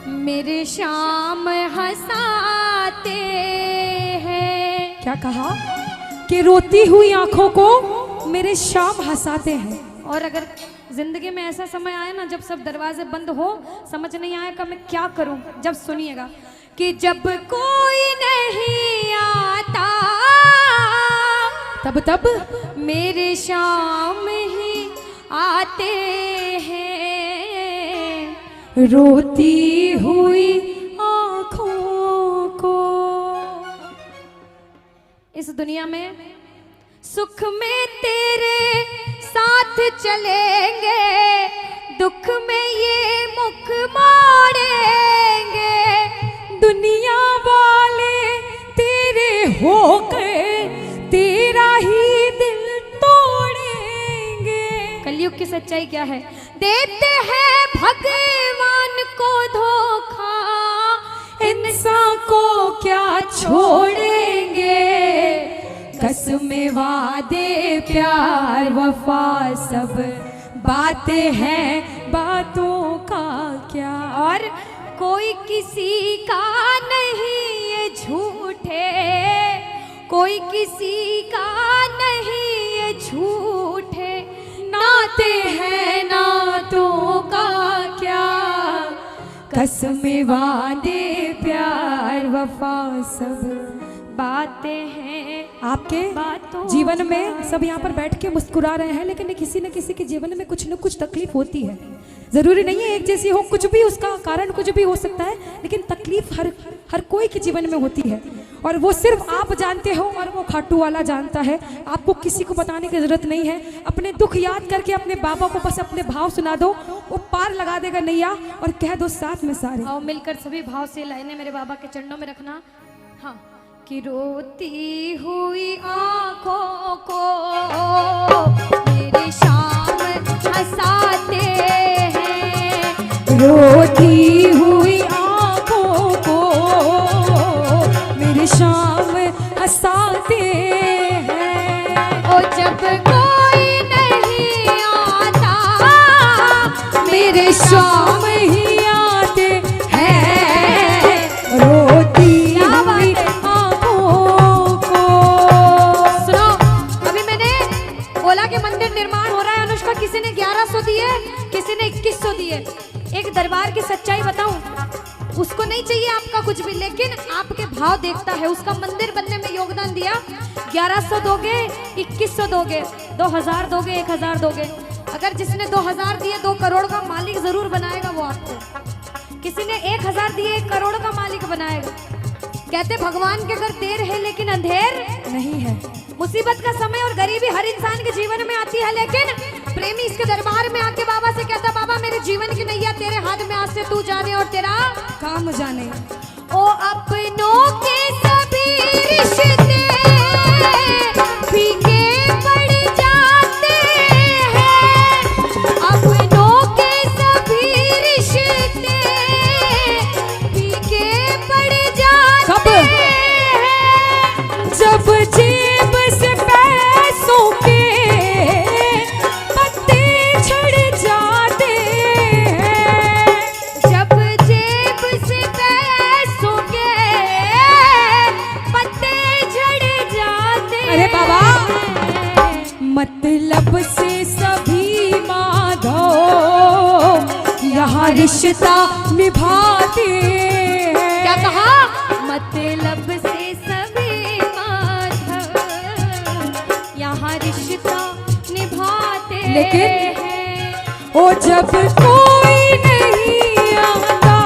मेरे शाम हंसाते हैं। क्या कहा कि रोती हुई आंखों को मेरे शाम हंसाते हैं। और अगर जिंदगी में ऐसा समय आए ना जब सब दरवाजे बंद हो, समझ नहीं आएगा मैं क्या करूं, जब सुनिएगा कि जब कोई नहीं आता तब मेरे शाम ही आते हैं। रोती हुई आंखों को। इस दुनिया में सुख में तेरे साथ चलेंगे, दुख में ये मुख मोड़ेंगे। दुनिया वाले तेरे होकर तेरा ही दिल तोड़ेंगे। कलयुग की सच्चाई क्या है? देते हैं भगवान को धोखा, इंसान को क्या छोड़ेंगे। कसमें वादे प्यार वफा सब बातें हैं, बातों का क्या। और कोई किसी का नहीं ये झूठे, कोई किसी का नहीं ये झूठे। नाते हैं नातों का क्या। कसमें वादे प्यार वफा सब बातें हैं आपके बातों जीवन में। सब यहाँ पर बैठ के मुस्कुरा रहे हैं, लेकिन किसी न किसी के जीवन में कुछ न कुछ तकलीफ होती है। जरूरी नहीं है एक जैसी हो, कुछ भी उसका कारण कुछ भी हो सकता है, लेकिन तकलीफ हर कोई के जीवन में होती है। और वो सिर्फ आप जानते हो और वो खाटू वाला जानता है। आपको किसी को बताने की जरूरत नहीं है। अपने दुख याद करके अपने बाबा को बस अपने भाव सुना दो, वो पार लगा देगा नैया। और कह दो साथ में सारे आओ मिलकर सभी भाव से लाइनें मेरे बाबा के चरणों में रखना। हाँ कि रोती हुई आंखों को मेरी शाम हंसाते हैं। रोती हुई आंखों को मेरे शाम हंसाते हैं। ओ जब कोई नहीं आता मेरे शाम ही आते हैं। रोती हुई आंखों को। सुनो, अभी मैंने बोला कि मंदिर निर्माण हो रहा है अनुष्का, किसी ने 1100 दिए, किसी ने 2100 दिए। एक दरबार की सच्चाई बताऊं, उसको नहीं चाहिए आपका कुछ भी, लेकिन आपके भाव देखता है। उसका मंदिर बनने में योगदान दिया। 1100 दोगे, 2100 दोगे, 2000 दोगे, 1000 दोगे। अगर जिसने 2000 दिए 2 करोड़ का मालिक जरूर बनाएगा वो आपको। किसी ने 1000 दिए 1 करोड़ का मालिक बनाएगा। कहते भगवान के घर देर है लेकिन अंधेर नहीं है। मुसीबत का समय और गरीबी हर इंसान के जीवन में आती है, लेकिन प्रेमी इसके दरबार में आके बाबा से कहता, बाबा मेरे जीवन की नैया तेरे हाथ में, आज से तू जाने और तेरा काम जाने। ओ अपनों के सभी रिश्ते फीके पड़ जाते हैं। अपनों के सभी रिश्ते फीके पड़ जाते हैं। जब जेब से पैसों के पत्ते झड़ जाते हैं। जब जेब से पैसों के पत्ते झड़ जाते। अरे बाबा, मतलब से सभी माधो यहाँ रिश्ता निभाते हैं। क्या कहा? मतलब से सभी माधव यहाँ रिश्ता निभाते लेकिन हैं। ओ जब कोई नहीं आता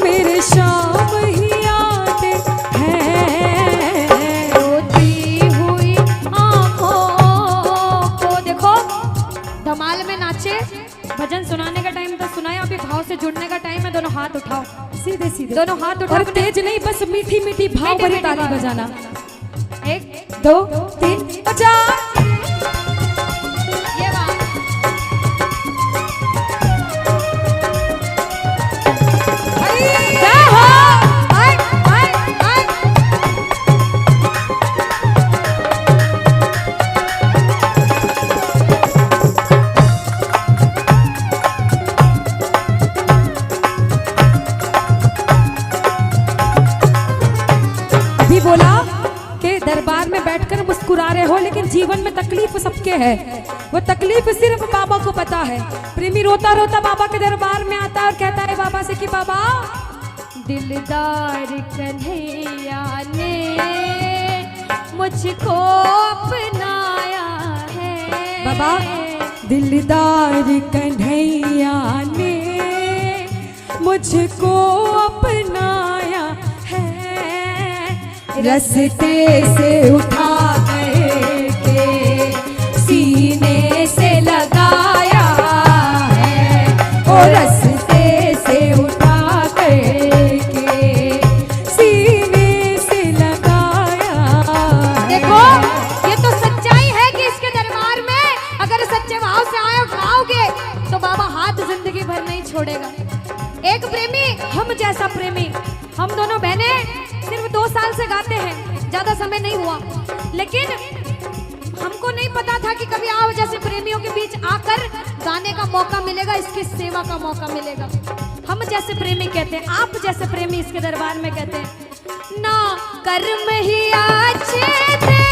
मेरे शाम ही आते हैं। रोती हुई आंखों को देखो, धमाल में नाचे। भजन सुनाने का टाइम तो सुनाया, अभी भाव से जुड़ने का टाइम है। दोनों हाथ उठाओ, सीधे सीधे दोनों हाथ उठाओ। और तेज नहीं, बस मीठी मीठी भाव भरी ताली बजाना। 1 2 3 बजा। ये बात। जय हो। हाय, हाय, हाय। मुस्कुरा रहे हो, लेकिन जीवन में तकलीफ सबके है। वो तकलीफ सिर्फ बाबा को पता है। प्रेमी रोता रोता बाबा के दरबार में आता है और कहता है बाबा से कि बाबा, दिलदार कन्हैया ने मुझको अपनाया है। बाबा, दिलदार कन्हैया ने मुझको अपनाया है, रस्ते से उठा करके सीने से लगाया है, ओ रस्ते से उठा करके सीने से लगाया है। देखो, ये तो सच्चाई है कि इसके दरबार में अगर सच्चे भाव से आओगे तो बाबा हाथ जिंदगी भर नहीं छोड़ेगा। एक प्रेमी, हम जैसा प्रेमी, हम दोनों बहनें सिर्फ 2 साल से गाते हैं, ज्यादा समय नहीं हुआ, लेकिन हमको नहीं पता था कि कभी आप जैसे प्रेमियों के बीच आकर गाने का मौका मिलेगा, इसकी सेवा का मौका मिलेगा। हम जैसे प्रेमी कहते हैं, आप जैसे प्रेमी इसके दरबार में कहते हैं, ना कर्म ही अच्छे थे,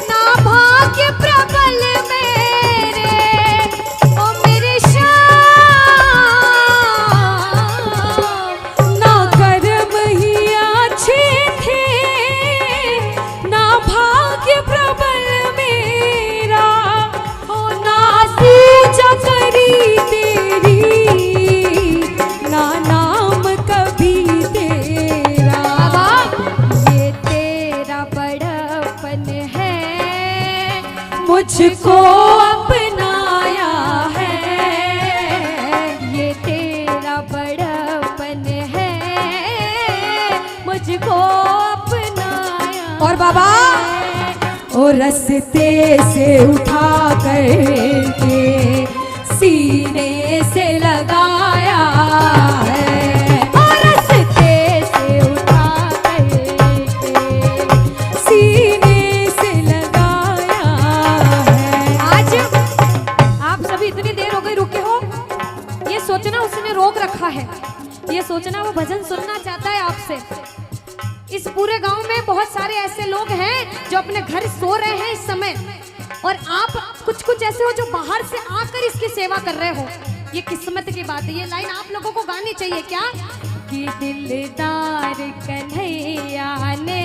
ना भाग्य प्रबल मेरे, ओ मेरे श्याम। ना कर्म ही अच्छे थे, ना भाग्य प्रबल मेरा, ओ ना पूजा करी तेरी, ना नाम कभी तेरा। बाबा, ये तेरा बड़पन है, मुझको अपनाया है, ये तेरा बड़पन है, मुझको अपनाया। और बाबा, ओ रस्ते से उठा करके सीने से लगाया है, और रस्ते से उठा करके सीने से लगाया है। आज आप सभी इतनी देर हो गई रुके हो, ये सोचना उसने रोक रखा है, ये सोचना वो भजन सुनना चाहता है आपसे। इस पूरे गांव में बहुत सारे ऐसे लोग हैं जो अपने घर सो रहे हैं इस समय, और आप कुछ ऐसे हो जो बाहर से आकर इसकी सेवा कर रहे हो। ये किस्मत की बात है। ये लाइन आप लोगों को गानी चाहिए क्या, कि दिलदार कन्हैया ने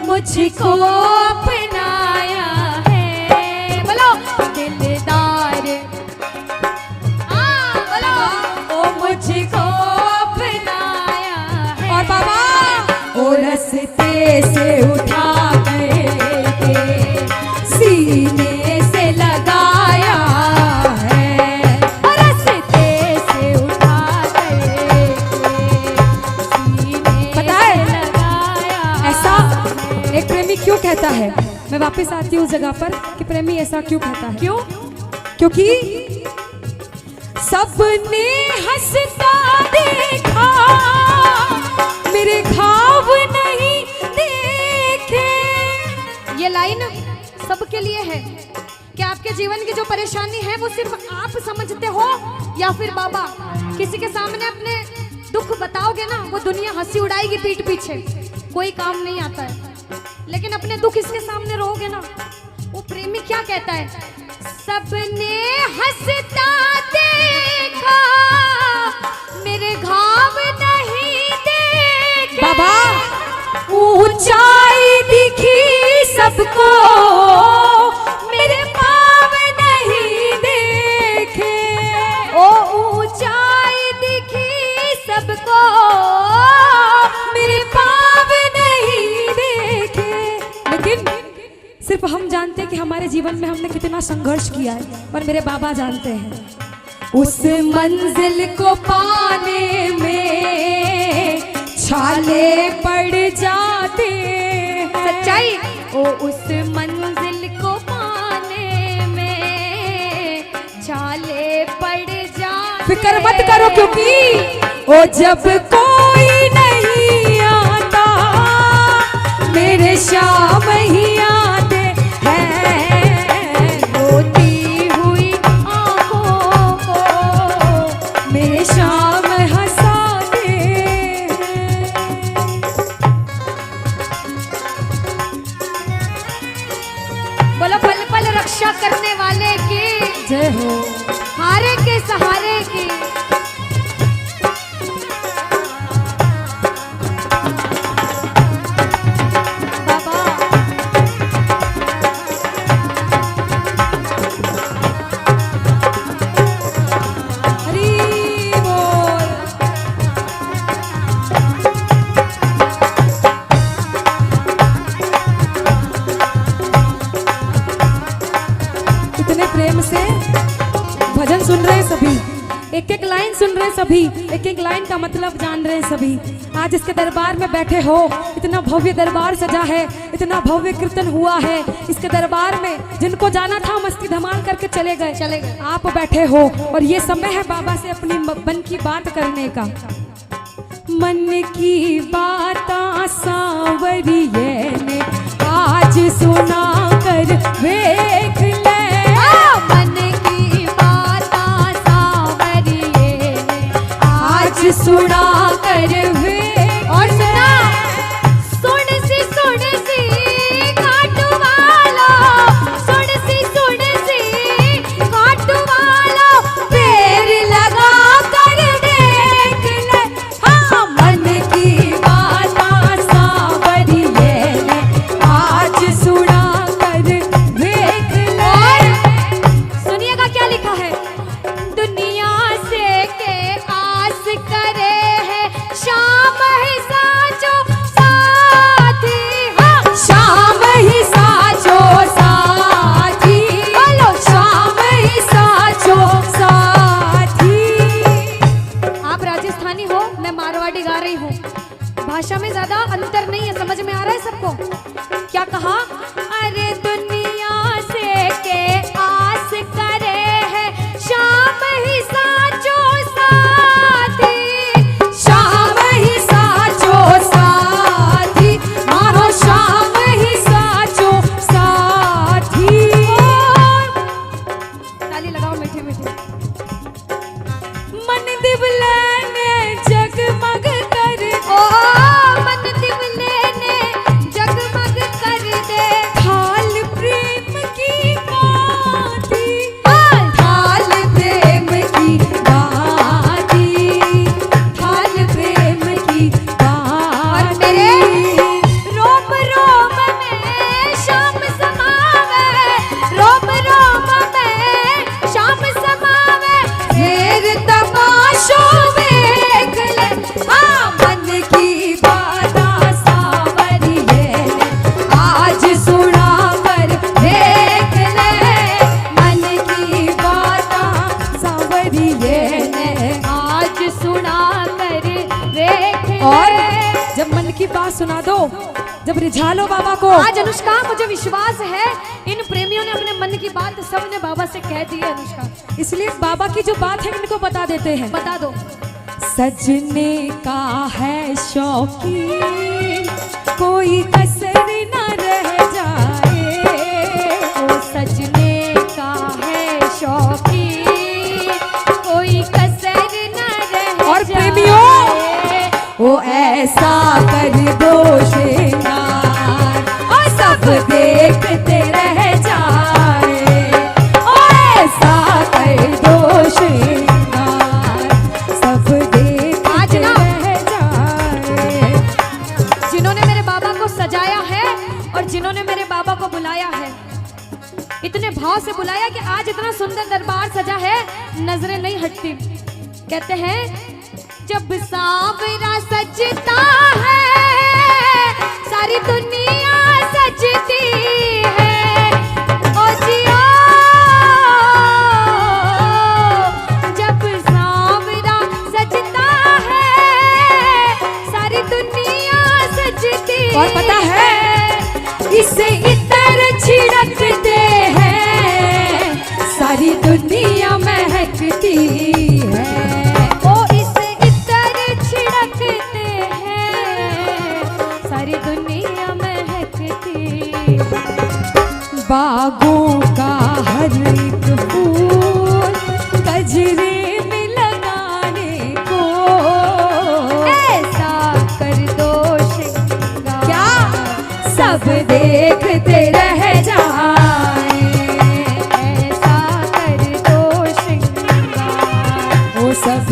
मुझको अपनाया है। बोलो दिलदार, बोलो ओ मुझको अपनाया है। और बाबा, ओ रस्ते से उठा करके सीने से लगाया है, और रस्ते से उठा करके सीने पता है से लगाया ऐसा है। एक प्रेमी क्यों कहता है? मैं वापस आती हूँ उस जगह पर कि प्रेमी ऐसा क्यों कहता है। क्यों? क्योंकि सबने हंसता देखा, मेरे ख्वाब नहीं देखे। ये लाइन सबके लिए है कि आपके जीवन की जो परेशानी है वो सिर्फ आप समझते हो, या फिर बाबा किसी के सामने अपने दुख बताओगे ना, वो दुनिया हंसी उड़ाएगी पीठ पीछे, कोई काम नहीं आता है। लेकिन अपने दुख इसके सामने रहोगे ना, वो प्रेमी क्या कहता है, सबने हंसता देखा, मेरे घाव नहीं देखे। बाबा, ऊंचाई दिखी सबको, मेरे पाँव नहीं देखे। ओ ऊंचाई दिखी सबको, मेरे पाँव नहीं देखे। लेकिन सिर्फ हम जानते हैं कि हमारे जीवन में हमने कितना संघर्ष किया है, और मेरे बाबा जानते हैं। उस मंजिल को पाने में छाले पड़ जाते, सच्चाई। ओ उस मंजिल को पाने में छाले पड़ जाते। फिक्र मत करो, क्योंकि ओ जब कोई नहीं आता, मेरे श्याम ही आते हैं, रोती हुई आँखों को मेरे श्याम हंसाते हैं। एक एक लाइन सुन रहे हैं सभी, एक एक लाइन का मतलब जान रहे हैं सभी। आज इसके दरबार में बैठे हो, इतना भव्य दरबार सजा है, इतना भव्य कीर्तन हुआ है इसके दरबार में। जिनको जाना था मस्ती धमाल करके चले गए। आप बैठे हो और ये समय है बाबा से अपनी मन की बात करने का। मन की बात सांवरिये ने आज सुना कर देख ले। मन की बात सांवरिये ने आज सुना कर और सुन सी घाटू वालो, सुन सी घाटू वालो, पैर लगा कर देख ले। हाँ, मन की बात सांवरिये ने आज सुना कर देख ले। सुनिएगा क्या लिखा है। दुनिया से के आस करे है शाम ही साचो साथी। हाँ, शाम ही साचो साथी, बोलो शाम ही साचो साथी। आप राजस्थानी हो, मैं मारवाड़ी गा रही हूँ। भाषा में ज्यादा अंतर नहीं है, समझ में आ रहा है सबको। क्या कहा? अरे दुनिया से के आस करे है शाम ही साचो साथी। शाम ही साचो साथी, मानो शाम ही साचो साथी। ताली लगाओ मीठी मीठी। मन दिवले ने जगमग कर ओ मन दिवले ने जगमग कर दे। थाल प्रेम की बाती, थाल प्रेम की बाती, थाल प्रेम की और बाती। मेरे रोम रोम में शाम समावे, रोम रोम में शाम समावे। फिर तमाशो देख ले। हाँ, मन की बात सांवरिये ने आज सुना कर देख ले। मन की बात सांवरिये ने आज सुना कर देख। और जब मन की बात सुना दो, जब रिझा लो बाबा को। आज अनुष्का मुझे विश्वास है इन प्रेमियों ने अपने मन की बात सबने बाबा से कह दी है। अनुष्का इसलिए बाबा की जो बात है इनको बता देते हैं। बता दो। सजने का है शौकीन, कोई कसर न रह जाए। ओ सजने का है शौकीन, कोई कसर न रह और जाए। प्रेमियों, वो ऐसा कर दो श्रृंगार और सब देखते रह जाए। ओ ऐसा कर दो श्रृंगार, सब आज देखते ना रह जाए। जिन्होंने मेरे बाबा को सजाया है और जिन्होंने मेरे बाबा को बुलाया है, इतने भाव से बुलाया कि आज इतना सुंदर दरबार सजा है, नजरें नहीं हटती। कहते हैं जब सांवरा सजता है सारी दुनिया सजती है। ओ जियो जब सांवरा सजता है सारी दुनिया सजती है। और पता है इससे इतर छिड़कते हैं सारी दुनिया महकती है। ओ इसे इतर छिड़कते हैं सारी दुनिया महकती है। बागों का हर एक फूल गजरे में लगाने को ऐसा कर दो श्रृंगार। क्या सब देखते रह जाए। ऐसा कर दो श्रृंगार। वो सब